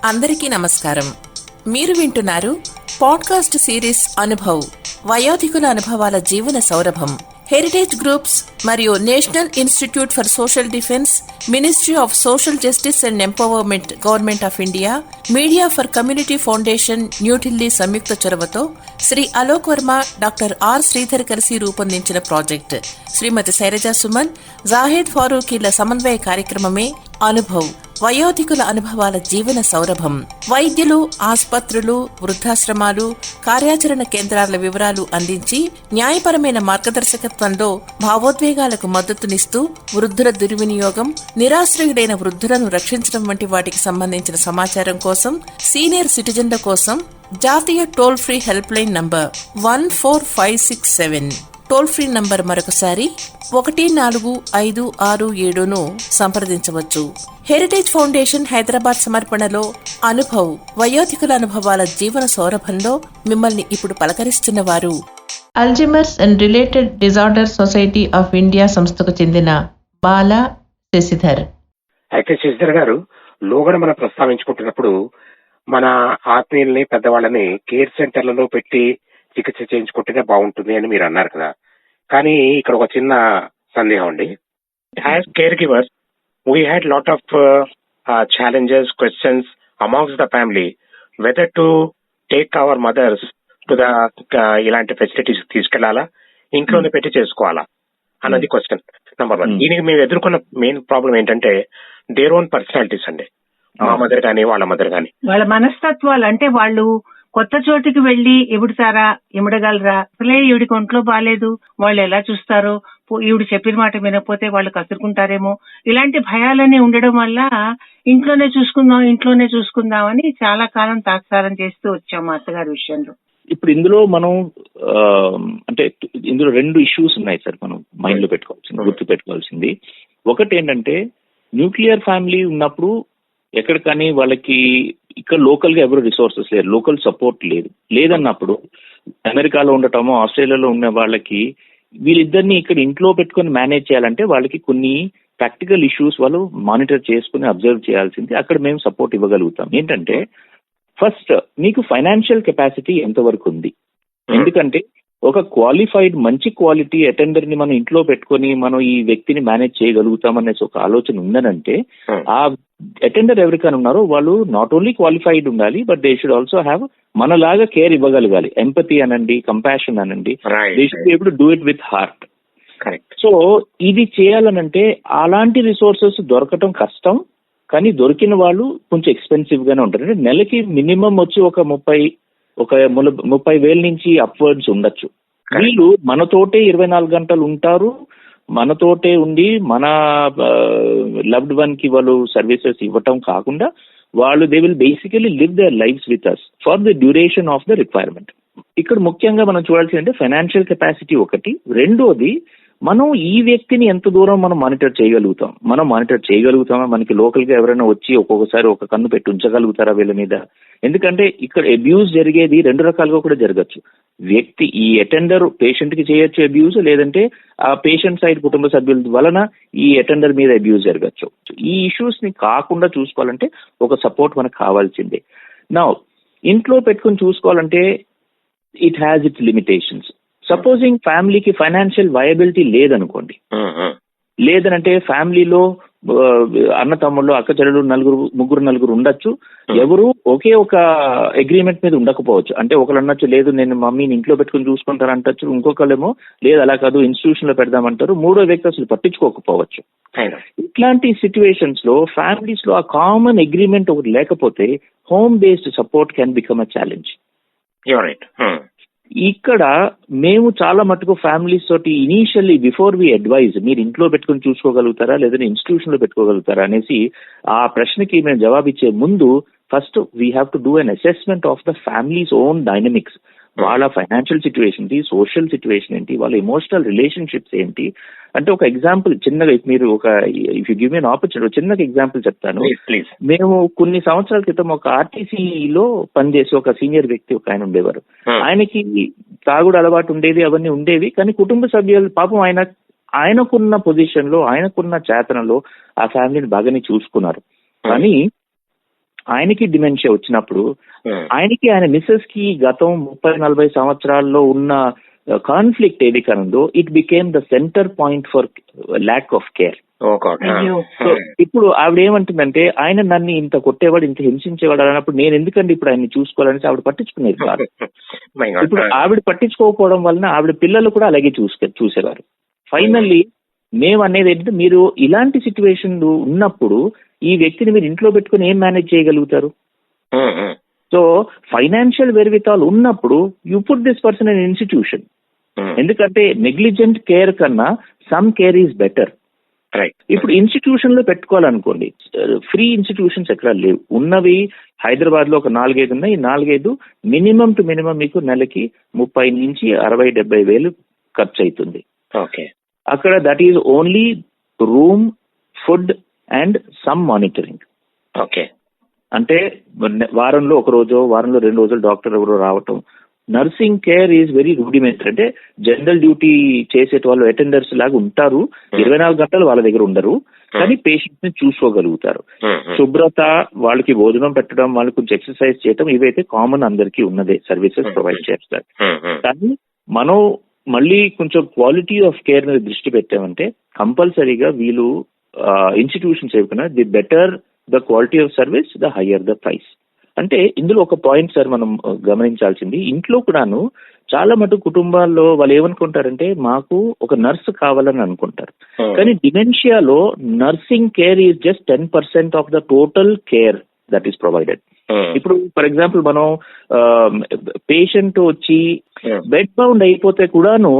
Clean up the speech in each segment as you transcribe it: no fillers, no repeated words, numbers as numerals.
అందరికీ నమస్కారం. మీరు వింటున్నారు పాడ్కాస్ట్ సిరీస్ అనుభవ్, వయోధికుల అనుభవాల జీవన సౌరభం. హెరిటేజ్ గ్రూప్స్ మరియు national institute for social defence, ministry of social justice and empowerment, government of India, media for community foundation, New Delhi సంయుక్త చొరవతో శ్రీ అలోక్ వర్మ, డాక్టర్ ఆర్ శ్రీధర్ కలిసి రూపొందించిన ప్రాజెక్ట్ శ్రీమతి శైలజా సుమన్, జాహెద్ ఫారూఖీల సమన్వయ కార్యక్రమమే అనుభవ్, వయోధికుల అనుభవాల జీవన సౌరభం. వైద్యులు, ఆసుపత్రులు, వృద్ధాశ్రమాలు, కార్యాచరణ కేంద్రాల వివరాలు అందించి న్యాయపరమైన మార్గదర్శకత్వంలో భావోద్వేగాలకు మద్దతునిస్తూ వృద్ధుల దుర్వినియోగం, నిరాశ్రయుడైన వృద్ధులను రక్షించడం వంటి వాటికి సంబంధించిన సమాచారం కోసం సీనియర్ సిటిజన్ల కోసం జాతీయ toll free help line number 14567, toll free number మరొకసారి 1456 సంప్రదించవచ్చు. హెరిటేజ్ ఫౌండేషన్ హైదరాబాద్ సమర్పణలో అనుభవ్, వయోధికుల అనుభవాల జీవన సౌరభంలో మిమ్మల్ని ఇప్పుడు పలకరిస్తున్న వారు Alzheimer's and related disorder society of India సంస్థకు చెందిన బాలా శశిధర్. అయితే శశిధర్ గారు, లోగడ మనం ప్రస్తావించుకుంటున్నప్పుడు మన ఆత్మీయుల్ని, పెద్దవాళ్ళని కేర్ సెంటర్లలో పెట్టి చికిత్స చేయించుకుంటేనే బాగుంటుంది అని మీరు అన్నారు కదా. కానీ ఇక్కడ ఒక చిన్న సందేహం అండి. As care givers we had lot of challenges, questions amongst the family whether to take our mothers to the ఇలాంటి ఫెసిలిటీస్ తీసుకెళ్లాలా, ఇంట్లోనే పెట్టి చేసుకోవాలా అన్నది క్వశ్చన్ నెంబర్ 1. దీనికి మేము ఎదుర్కొన్న మెయిన్ ప్రాబ్లం ఏంటంటే దేర్ ఓన్ పర్సనాలిటీస్ అండి. మా మదర్ గానీ, వాళ్ళ మదర్ గానీ, వాళ్ళ మనస్తత్వాలు. అంటే వాళ్ళు కొత్త చోటికి వెళ్లి ఎముడుతారా, ఎముడగలరా, అసలే ఈవిడికి ఒంట్లో బాగాలేదు, వాళ్ళు ఎలా చూస్తారో, ఈవిడ చెప్పిన మాట వినకపోతే వాళ్ళు కసురుకుంటారేమో, ఇలాంటి భయాలన్నీ ఉండడం వల్ల ఇంట్లోనే చూసుకుందాం అని చాలా కాలం తాత్సారం చేస్తూ వచ్చాం మా అత్తగారి విషయంలో. ఇప్పుడు ఇందులో మనం అంటే ఇందులో 2 ఇష్యూస్ ఉన్నాయి సార్, మనం మైండ్ లో గుర్తు పెట్టుకోవాల్సింది. ఒకటి ఏంటంటే న్యూక్లియర్ ఫ్యామిలీ ఉన్నప్పుడు ఎక్కడ కానీ వాళ్ళకి ఇక్కడ లోకల్ గా ఎవరు రిసోర్సెస్ లేరు, లోకల్ సపోర్ట్ లేదన్నప్పుడు అమెరికాలో ఉండటమో ఆస్ట్రేలియాలో ఉన్న వాళ్ళకి వీళ్ళిద్దరిని ఇక్కడ ఇంట్లో పెట్టుకుని మేనేజ్ చేయాలంటే వాళ్ళకి కొన్ని ప్రాక్టికల్ ఇష్యూస్ వాళ్ళు మానిటర్ చేసుకుని అబ్జర్వ్ చేయాల్సింది. అక్కడ మేము సపోర్ట్ ఇవ్వగలుగుతాం. ఏంటంటే ఫస్ట్ మీకు ఫైనాన్షియల్ కెపాసిటీ ఎంతవరకు ఉంది, ఎందుకంటే ఒక క్వాలిఫైడ్ మంచి క్వాలిటీ అటెండర్ ని మనం ఇంట్లో పెట్టుకుని మనం ఈ వ్యక్తిని మేనేజ్ చేయగలుగుతామనేసి ఒక ఆలోచన ఉందనంటే ఆ అటెండర్ ఎవరికైనా ఉన్నారో వాళ్ళు నాట్ ఓన్లీ క్వాలిఫైడ్ ఉండాలి, but they should also have మనలాగా కేర్ ఇవ్వగలగాలి. ఎంపతి అనండి, కంపాషన్ అనండి, they should be able to do it with heart. So ఇది చేయాలనంటే అలాంటి రిసోర్సెస్ దొరకటం కష్టం, కానీ దొరికిన వాళ్ళు కొంచెం ఎక్స్పెన్సివ్ గానే ఉంటారు. అంటే నెలకి మినిమం వచ్చి ఒక 30,000 నుంచి అప్వర్డ్స్ ఉండొచ్చు. వీళ్ళు మనతోటే 24 గంటలు ఉంటారు, మనతోటే ఉండి మన లవ్డ్ వన్ కి వాళ్ళు సర్వీసెస్ ఇవ్వటం కాకుండా వాళ్ళు they will basically live their lives with us for the duration of the requirement. ఇక్కడ ముఖ్యంగా మనం చూడాల్సింది అంటే ఫైనాన్షియల్ కెపాసిటీ ఒకటి. రెండోది, మనం ఈ వ్యక్తిని ఎంత దూరం మనం మానిటర్ చేయగలుగుతామా, మనకి లోకల్ గా ఎవరైనా వచ్చి ఒక్కొక్కసారి ఒక కన్ను పెట్టి ఉంచగలుగుతారా వీళ్ళ మీద. ఎందుకంటే ఇక్కడ అబ్యూజ్ జరిగేది 2 రకాలుగా కూడా జరగచ్చు. వ్యక్తి, ఈ అటెండర్ పేషెంట్ కి చేయొచ్చు అబ్యూజ్, లేదంటే ఆ పేషెంట్ సైడ్ కుటుంబ సభ్యుల వలన ఈ అటెండర్ మీద అబ్యూజ్ జరగచ్చు. ఈ ఇష్యూస్ ని కాకుండా చూసుకోవాలంటే ఒక సపోర్ట్ మనకు కావాల్సిందే. నా ఇంట్లో పెట్టుకుని చూసుకోవాలంటే it has its limitations. Supposing ఫ్యామిలీకి ఫైనాన్షియల్ వయబిలిటీ లేదనంటే ఫ్యామిలీలో అన్న తమ్ముళ్ళు, అక్క చెల్లెలు ముగ్గురు ఉండొచ్చు. ఎవరు ఒకే ఒక అగ్రిమెంట్ మీద ఉండకపోవచ్చు. అంటే ఒకళ్ళు అనొచ్చు, లేదు నేను మమ్మీని ఇంట్లో పెట్టుకుని చూసుకుంటాను అంటచ్చు, ఇంకొకళ్ళేమో లేదు అలా కాదు ఇన్స్టిట్యూషన్ లో పెడదామంటారు, మూడో వ్యక్తి అసలు పట్టించుకోకపోవచ్చు. ఇట్లాంటి సిచ్యువేషన్స్ లో ఫ్యామిలీస్ లో ఆ కామన్ అగ్రిమెంట్ ఒకటి లేకపోతే home based support can become a challenge. ఇక్కడ మేము చాలా మటుకు ఫ్యామిలీస్ తోటి ఇనీషియల్లీ బిఫోర్ వి అడ్వైజ్ మీరు ఇంట్లో పెట్టుకుని చూసుకోగలుగుతారా లేదంటే ఇన్స్టిట్యూషన్ లో పెట్టుకోగలుగుతారా అనేసి ఆ ప్రశ్నకి మేము జవాబిచ్చే ముందు first we have to do an assessment of the families own dynamics. వాళ్ళ ఫైనాన్షియల్ సిచ్యువేషన్ ఏంటి, సోషల్ సిచ్యువేషన్ ఏంటి, వాళ్ళ ఎమోషనల్ రిలేషన్షిప్స్ ఏంటి. అంటే ఒక ఎగ్జాంపుల్ చిన్నగా, మీరు if you give me an opportunity చిన్నగా ఎగ్జాంపుల్ చెప్తాను. మేము కొన్ని సంవత్సరాల క్రితం ఒక ఆర్టీసీలో పనిచేసి ఒక సీనియర్ వ్యక్తి ఒక ఆయన ఉండేవారు. ఆయనకి తాగుడు అలవాటు ఉండేది, అవన్నీ ఉండేవి. కానీ కుటుంబ సభ్యులు పాపం ఆయనకున్న పొజిషన్ లో, ఆయనకున్న చేతనలో ఆ ఫ్యామిలీని బాగానే చూసుకున్నారు. కానీ ఆయనకి డిమెన్షియా వచ్చినప్పుడు ఆయనకి ఆయన మిస్సెస్ కి గతం 30-40 సంవత్సరాల్లో ఉన్న కాన్ఫ్లిక్ట్ ఏది కనుందో it became the centre point for lack of care. So ఇప్పుడు ఆవిడ ఏమంటుందంటే ఆయన నన్ను ఇంత కొట్టేవాడు, ఇంత హింసించేవాడు అన్నప్పుడు నేను ఎందుకండి ఇప్పుడు ఆయన్ని చూసుకోవాలని ఆవిడ పట్టించుకునేది కాదు. ఇప్పుడు ఆవిడ పట్టించుకోకపోవడం వలన ఆవిడ పిల్లలు కూడా అలాగే చూసేవారు. ఫైనల్లీ మేము అనేది ఏంటంటే మీరు ఇలాంటి సిచ్యువేషన్ ఉన్నప్పుడు ఈ వ్యక్తిని మీరు ఇంట్లో పెట్టుకుని ఏం మేనేజ్ చేయగలుగుతారు? సో ఫైనాన్షియల్ వెరివితాలు ఉన్నప్పుడు you put this person in institution. ఎందుకంటే నెగ్లిజెంట్ కేర్ కన్నా సమ్ కేర్ ఈజ్ బెటర్. ఇప్పుడు ఇన్స్టిట్యూషన్ లో పెట్టుకోవాలనుకోండి, ఫ్రీ ఇన్స్టిట్యూషన్స్ ఎక్కడ లేవు. ఉన్నవి హైదరాబాద్ లో ఒక 4-5 ఉన్నాయి. 4-5 మినిమం టు మినిమం మీకు నెలకి 30,000 నుంచి 60,000-70,000 ఖర్చు అవుతుంది. అక్కడ that is only room, food and some monitoring. అంటే వారంలో ఒక రోజు, వారంలో 2 రోజులు డాక్టర్ ఎవరో రావటం. Nursing care is very rudimentary. అంటే జనరల్ డ్యూటీ చేసే వాళ్ళు అటెండర్స్ లాగా ఉంటారు, 24 గంటలు వాళ్ళ దగ్గర ఉండరు, కానీ పేషెంట్స్ ని చూసుకోగలుగుతారు. శుభ్రత, వాళ్ళకి భోజనం పెట్టడం, వాళ్ళకి కొంచెం ఎక్సర్సైజ్ చేయడం, ఇవైతే కామన్ అందరికీ ఉన్నదే సర్వీసెస్ ప్రొవైడ్ చేస్తారు. కానీ మనం మళ్ళీ కొంచెం క్వాలిటీ ఆఫ్ కేర్ మీద దృష్టి పెట్టామంటే కంపల్సరీగా వీళ్ళు ఇన్స్టిట్యూషన్స్ ఏవైనా the better the quality of service, the higher the price. అంటే ఇందులో ఒక పాయింట్ సార్ మనం గమనించాల్సింది, ఇంట్లో కూడాను చాలా మటుకు కుటుంబాల్లో వాళ్ళు ఏమనుకుంటారంటే మాకు ఒక నర్స్ కావాలని అనుకుంటారు. కానీ డిమెన్షియాలో nursing care is just 10% of the total care that is provided. ఇప్పుడు ఫర్ ఎగ్జాంపుల్ మనం పేషెంట్ వచ్చి బెడ్ బౌండ్ అయిపోతే కూడాను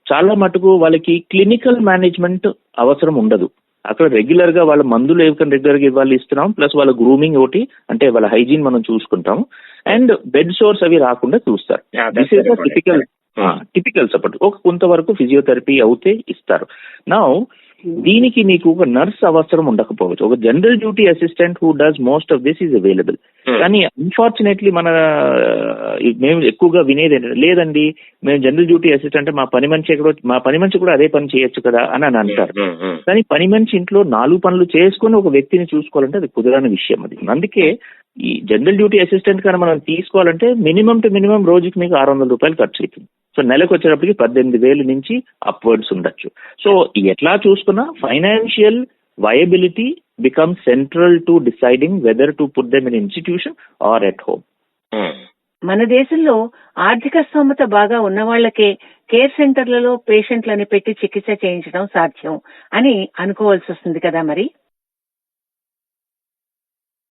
చాలా మటుకు వాళ్ళకి క్లినికల్ మేనేజ్మెంట్ అవసరం ఉండదు. అక్కడ రెగ్యులర్ గా వాళ్ళ మందులు ఏవైనా రెగ్యులర్ గా ఇవ్వాలి ఇస్తున్నాం, ప్లస్ వాళ్ళ గ్రూమింగ్ ఒకటి, అంటే వాళ్ళ హైజీన్ మనం చూసుకుంటాం, అండ్ బెడ్ సోర్స్ అవి రాకుండా చూస్తారు. This is typical support. కొంతవరకు ఫిజియోథెరపీ అవుతే ఇస్తారు. నా దీనికి మీకు ఒక నర్స్ అవసరం ఉండకపోవచ్చు. ఒక general duty assistant who does most of this is available. కానీ అన్ఫార్చునేట్లీ మేము ఎక్కువగా వినేది ఏంటంటే లేదండి మేము జనరల్ డ్యూటీ అసిస్టెంట్ మా పని మనిషి కూడా అదే పని చేయొచ్చు కదా అని అంటారు. కానీ పని మనిషి ఇంట్లో 4 పనులు చేసుకుని ఒక వ్యక్తిని చూసుకోవాలంటే అది కుదరని విషయం. అది అందుకే ఈ జనరల్ డ్యూటీ అసిస్టెంట్ కానీ మనం తీసుకోవాలంటే మినిమం టు మినిమం రోజుకి మీకు 600 రూపాయలు ఖర్చు అవుతుంది. సో నెలకు వచ్చేటప్పటికి 18,000 నుంచి అప్వర్డ్స్ ఉండొచ్చు. సో ఎట్లా చూసుకున్నా financial viability becomes central to deciding whether to put them in institution or at home. మన దేశంలో ఆర్థిక స్తోమత బాగా ఉన్న వాళ్లకే కేర్ సెంటర్లలో పేషెంట్లని పెట్టి చికిత్స చేయించడం సాధ్యం అని అనుకోవాల్సి వస్తుంది కదా మరి.